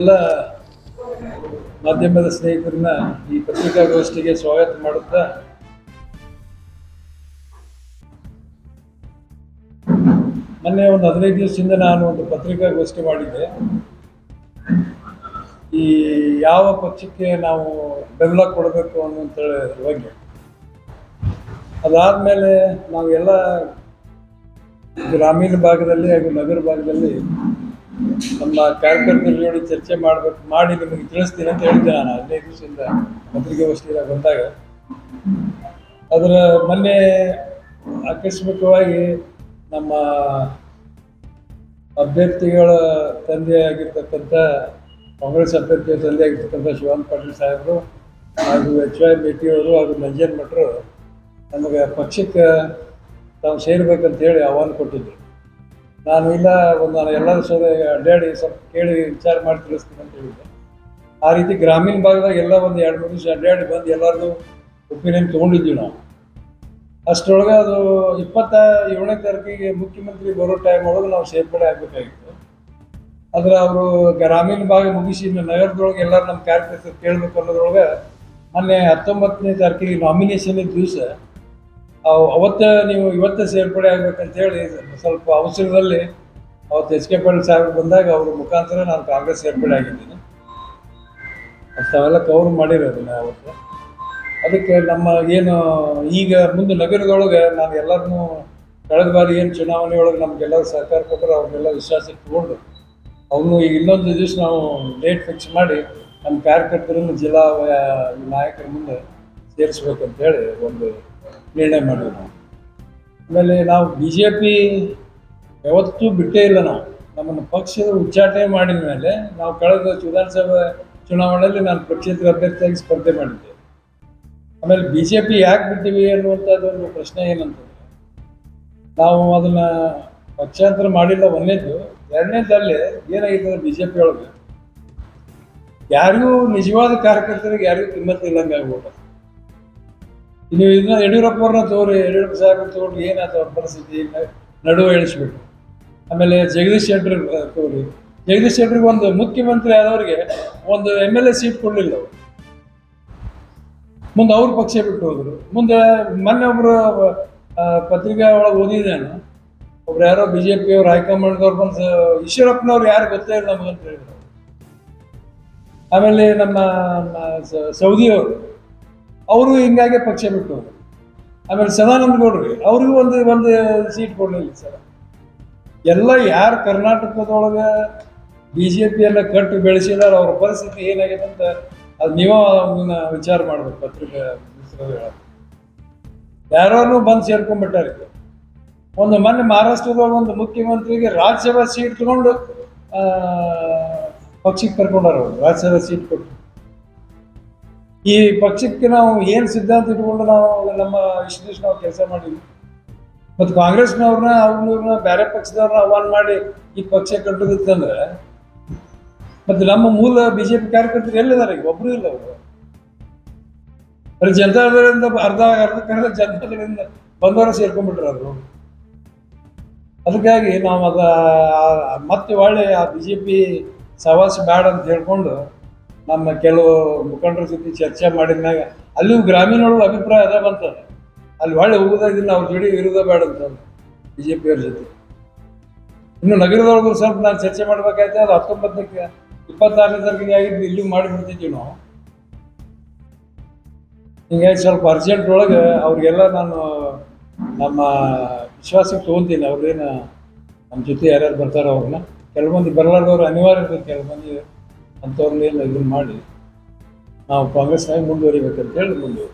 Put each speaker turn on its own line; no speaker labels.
ಎಲ್ಲ ಮಾಧ್ಯಮದ ಸ್ನೇಹಿತರನ್ನ ಈ ಪತ್ರಿಕಾಗೋಷ್ಠಿಗೆ ಸ್ವಾಗತ ಮಾಡುತ್ತಾ ಮೊನ್ನೆ ಒಂದು 15 ದಿವಸದಿಂದ ನಾನು ಒಂದು ಪತ್ರಿಕಾಗೋಷ್ಠಿ ಮಾಡಿದ್ದೆ. ಈ ಯಾವ ಪಕ್ಷಕ್ಕೆ ನಾವು ಬೆಂಬಲ ಕೊಡಬೇಕು ಅನ್ನುವಂಥ ಬಗ್ಗೆ. ಅದಾದಮೇಲೆ ನಾವೆಲ್ಲ ಗ್ರಾಮೀಣ ಭಾಗದಲ್ಲಿ ಹಾಗೂ ನಗರ ಭಾಗದಲ್ಲಿ ನಮ್ಮ ಕಾರ್ಯಕರ್ತರ ಜೋಡಿ ಚರ್ಚೆ ಮಾಡಿ ನಿಮಗೆ ತಿಳಿಸ್ತೀನಿ ಅಂತ ಹೇಳಿದ್ದೆ. ನಾನು 15 ದಿವಸದಿಂದ ಪತ್ರಿಕಾಗೋಷ್ಠಿಯಾಗ ಬಂದಾಗ ಅದರ ಮೊನ್ನೆ ಆಕಸ್ಮಿಕವಾಗಿ ನಮ್ಮ ಅಭ್ಯರ್ಥಿಗಳ ತಂದೆಯಾಗಿರ್ತಕ್ಕಂಥ ಕಾಂಗ್ರೆಸ್ ಅಭ್ಯರ್ಥಿಯ ತಂದೆಯಾಗಿರ್ತಕ್ಕಂಥ ಶಿವಾನಂದ ಪಾಟೀಲ್ ಸಾಹೇಬರು ಹಾಗೂ HY ಮೇಟಿಯವರು ಹಾಗೂ ನಂಜನ್ ಮಠರು ನಮಗೆ ಪಕ್ಷಕ್ಕೆ ತಾವು ಸೇರ್ಬೇಕಂತೇಳಿ ಆಹ್ವಾನ ಕೊಟ್ಟಿದ್ದರು. ನಾನು ಇಲ್ಲ ನಾನು ಎಲ್ಲರೂ ಅಡ್ಡಾಡಿ ಸ್ವಲ್ಪ ಕೇಳಿ ವಿಚಾರ ಮಾಡಿ ತಿಳಿಸ್ತೀನಿ ಅಂತ ಹೇಳಿದ್ದೆ. ಆ ರೀತಿ ಗ್ರಾಮೀಣ ಭಾಗದಾಗ ಎಲ್ಲ ಒಂದು 2-3 ದಿವಸ ಅಡ್ಡಾಡಿ ಬಂದು ಎಲ್ಲರಿಗೂ ಒಪಿನಿಯನ್ ತೊಗೊಂಡಿದ್ವಿ ನಾವು. ಅಷ್ಟರೊಳಗೆ ಅದು 27ನೇ ತಾರೀಕಿಗೆ ಮುಖ್ಯಮಂತ್ರಿ ಬರೋ ಟೈಮ್ ಒಳಗೆ ನಾವು ಸೇರ್ಪಡೆ ಆಗಬೇಕಾಗಿತ್ತು. ಆದರೆ ಅವರು ಗ್ರಾಮೀಣ ಭಾಗ ಮುಗಿಸಿ ನಗರದೊಳಗೆ ಎಲ್ಲರೂ ನಮ್ಮ ಕಾರ್ಯಕರ್ತರು ಕೇಳಬೇಕು ಅನ್ನೋದ್ರೊಳಗೆ ಮೊನ್ನೆ 19ನೇ ತಾರೀಕಿಗೆ ನಾಮಿನೇಷನ್ ದಿವಸ ಅವತ್ತು ನೀವು ಇವತ್ತೇ ಸೇರ್ಪಡೆ ಆಗ್ಬೇಕಂತೇಳಿ ಸ್ವಲ್ಪ ಅವಸರದಲ್ಲಿ ಅವತ್ತು HK ಪಾಟೀಲ್ ಸಾಹೇಬ್ ಬಂದಾಗ ಅವ್ರ ಮುಖಾಂತರ ನಾನು ಕಾಂಗ್ರೆಸ್ ಸೇರ್ಪಡೆ ಆಗಿದ್ದೀನಿ. ಅವೆಲ್ಲ ಕವರ್ ಮಾಡಿರೋದು ಅವತ್ತು. ಅದಕ್ಕೆ ನಮ್ಮ ಏನು ಈಗ ಮುಂದೆ ನಗರದೊಳಗೆ ನಾನು ಎಲ್ಲರನ್ನೂ ಕಳೆದ ಬಾರಿ ಏನು ಚುನಾವಣೆ ಒಳಗೆ ನಮಗೆಲ್ಲರೂ ಸಹಕಾರ ಕೊಟ್ಟರು ಅವ್ರನ್ನೆಲ್ಲ ವಿಶ್ವಾಸಕ್ಕೆ ತಗೊಂಡು ಅವನು ಈಗ ಇನ್ನೊಂದು ದಿವಸ ನಾವು ಡೇಟ್ ಫಿಕ್ಸ್ ಮಾಡಿ ನಮ್ಮ ಕಾರ್ಯಕರ್ತರನ್ನು ಜಿಲ್ಲಾ ನಾಯಕರ ಮುಂದೆ ಸೇರಿಸ್ಬೇಕಂತೇಳಿ ಒಂದು ನಿರ್ಣಯ ಮಾಡಿದ್ವಿ ನಾವು. ಆಮೇಲೆ ನಾವು BJP ಯಾವತ್ತೂ ಬಿಟ್ಟೇ ಇಲ್ಲ. ನಾವು ನಮ್ಮನ್ನು ಪಕ್ಷದ ಉಚ್ಚಾಟನೆ ಮಾಡಿದ ಮೇಲೆ ನಾವು ಕಳೆದ ವಿಧಾನಸಭೆ ಚುನಾವಣೆಯಲ್ಲಿ ನಾನು ಪಕ್ಷೇತರ ಅಭ್ಯರ್ಥಿಯಾಗಿ ಸ್ಪರ್ಧೆ ಮಾಡಿದ್ದೆ. ಆಮೇಲೆ BJP ಯಾಕೆ ಬಿಟ್ಟಿವಿ ಅನ್ನುವಂಥದ್ದೊಂದು ಪ್ರಶ್ನೆ ಏನಂತಂದರೆ, ನಾವು ಅದನ್ನು ಪಕ್ಷಾಂತರ ಮಾಡಿಲ್ಲ ಒಂದನೇದು. ಎರಡನೇದಲ್ಲಿ ಏನಾಗಿರ್ತದೆ BJP ಒಳಗೆ ಯಾರಿಗೂ ನಿಜವಾದ ಕಾರ್ಯಕರ್ತರಿಗೆ ಯಾರಿಗೂ ಕಿಮ್ಮತ್ತು ಇಲ್ಲಂಗೆ ಆಗ್ಬಿಟ್ಟು. ನೀವು ಇದನ್ನ ಯಡಿಯೂರಪ್ಪವ್ರನ್ನ ತೋರಿ ಯಡಿಯೂರಪ್ಪ ಸಾಹೇಬ್ರನ್ನ ತಗೊಂಡು ಏನಾಯ್ತು ಅವ್ರ ಪರಿಸ್ಥಿತಿ ನಡುವೆ ಇಳಿಸ್ಬಿಟ್ಟು. ಆಮೇಲೆ ಜಗದೀಶ್ ಶೆಟ್ಟರ್ ತೋರಿ ಜಗದೀಶ್ ಶೆಟ್ಟರ್ಗೆ ಒಂದು ಮುಖ್ಯಮಂತ್ರಿ ಆದವ್ರಿಗೆ ಒಂದು MLA ಸೀಟ್ ಕೊಡಲಿಲ್ಲ ಅವರು. ಮುಂದೆ ಅವ್ರ ಪಕ್ಷ ಬಿಟ್ಟು ಹೋದರು. ಮುಂದೆ ಮೊನ್ನೆ ಒಬ್ಬರು ಪತ್ರಿಕೆ ಒಳಗೆ ಓದಿದ್ದೇನು, ಒಬ್ರು ಯಾರೋ BJP ಅವ್ರು ಹೈಕಮಾಂಡ್ದವ್ರು ಬಂದು ಈಶ್ವರಪ್ಪನವ್ರು ಯಾರು ಗೊತ್ತೇ ಇಲ್ಲ ನಮಗಂತ ಹೇಳಿದ್ರು. ಆಮೇಲೆ ನಮ್ಮ ಸೌದಿಯವರು ಅವರು ಹಿಂಗಾಗಿ ಪಕ್ಷ ಬಿಟ್ಟು ಹೋದರು. ಆಮೇಲೆ ಸದಾನಂದ ಗೌಡ್ರಿ ಅವ್ರಿಗೂ ಒಂದು ಸೀಟ್ ಕೊಡಲಿಲ್ಲ ಸರ್. ಎಲ್ಲ ಯಾರು ಕರ್ನಾಟಕದೊಳಗೆ BJPಯನ್ನು ಕಟ್ಟಿ ಬೆಳೆಸಿದಾರೆ ಅವ್ರ ಪರಿಸ್ಥಿತಿ ಏನಾಗಿದೆ ಅಂತ ಅದು ನೀವು ಅದನ್ನ ವಿಚಾರ ಮಾಡ್ಬೇಕು. ಪತ್ರಿಕೆ ಯಾರು ಬಂದು ಸೇರ್ಕೊಂಡ್ಬಿಟ್ಟಾರೆ. ಒಂದು ಮೊನ್ನೆ ಮಹಾರಾಷ್ಟ್ರದೊಳಗೆ ಒಂದು ಮುಖ್ಯಮಂತ್ರಿಗೆ ರಾಜ್ಯಸಭಾ ಸೀಟ್ ತಗೊಂಡು ಪಕ್ಷಕ್ಕೆ ಕರ್ಕೊಂಡಾರ. ಅವರು ರಾಜ್ಯಸಭಾ ಸೀಟ್ ಕೊಟ್ಟು ಈ ಪಕ್ಷಕ್ಕೆ ನಾವು ಏನು ಸಿದ್ಧಾಂತ ಇಟ್ಕೊಂಡು ನಾವು ನಮ್ಮ ಇಷ್ಟು ದಿವಸ ನಾವು ಕೆಲಸ ಮಾಡಿದ್ವಿ. ಮತ್ತು ಕಾಂಗ್ರೆಸ್ನವ್ರನ್ನ ಬೇರೆ ಪಕ್ಷದವ್ರನ್ನ ಆಹ್ವಾನ ಮಾಡಿ ಈ ಪಕ್ಷ ಕಟ್ಟೋದಿತ್ತಂದ್ರೆ ಮತ್ತು ನಮ್ಮ ಮೂಲ BJP ಕಾರ್ಯಕರ್ತರು ಎಲ್ಲಿದ್ದಾರೆ? ಈಗ ಒಬ್ಬರು ಇಲ್ಲ. ಅವರು ಬರೀ ಜನತಾದಳದಿಂದ ಅರ್ಧ ಜನತಾದಳದಿಂದ ಬಂದವರು ಸೇರ್ಕೊಂಡ್ಬಿಟ್ರು ಅವರು. ಅದಕ್ಕಾಗಿ ನಾವು ಮತ್ತೆ ಒಳ್ಳೆ ಆ BJP ಸವಾಸ ಬೇಡ ಅಂತ ಹೇಳ್ಕೊಂಡು ನಮ್ಮ ಕೆಲವು ಮುಖಂಡರ ಜೊತೆ ಚರ್ಚೆ ಮಾಡಿದ್ಮ್ಯಾಗ ಅಲ್ಲಿಯೂ ಗ್ರಾಮೀಣ ಒಳಗೆ ಅಭಿಪ್ರಾಯ ಅದ ಬಂತದೆ. ಅಲ್ಲಿ ಒಳ್ಳೆ ಹೋಗೋದಾಗಿಲ್ಲ, ಅವ್ರ ಜೋಡಿ ಇರೋದೇ ಬೇಡ ಅಂತ BJP ಅವ್ರ ಜೊತೆ. ಇನ್ನು ನಗರದೊಳಗೂ ಸ್ವಲ್ಪ ನಾನು ಚರ್ಚೆ ಮಾಡ್ಬೇಕಾಯ್ತು. ಅದು 26ನೇ ತಾರೀಕಿಗೆ ಆಗಿದ್ದು ಇಲ್ಲಿಗೂ ಮಾಡಿಬಿಡ್ತಿದ್ವಿ ನಾವು. ಹಿಂಗಾಗಿ ಸ್ವಲ್ಪ ಅರ್ಜೆಂಟ್ ಒಳಗೆ ಅವ್ರಿಗೆಲ್ಲ ನಾನು ನಮ್ಮ ವಿಶ್ವಾಸಕ್ಕೆ ತೊಗೊತೀನಿ. ಅವ್ರೇನು ನಮ್ಮ ಜೊತೆ ಯಾರ್ಯಾರು ಬರ್ತಾರೋ ಅವ್ರನ್ನ, ಕೆಲವು ಮಂದಿ ಬರಲಾರ್ದವ್ರು ಅನಿವಾರ್ಯ ಇರ್ತದೆ. ಕೆಲವು ಮಂದಿ ಅಂಥವ್ರನ್ನೇನು ಇದನ್ನು ಮಾಡಿ ನಾವು ಕಾಂಗ್ರೆಸ್ನಾಗ ಮುಂದುವರಿಬೇಕಂತೇಳಿ ಮುಂದೆ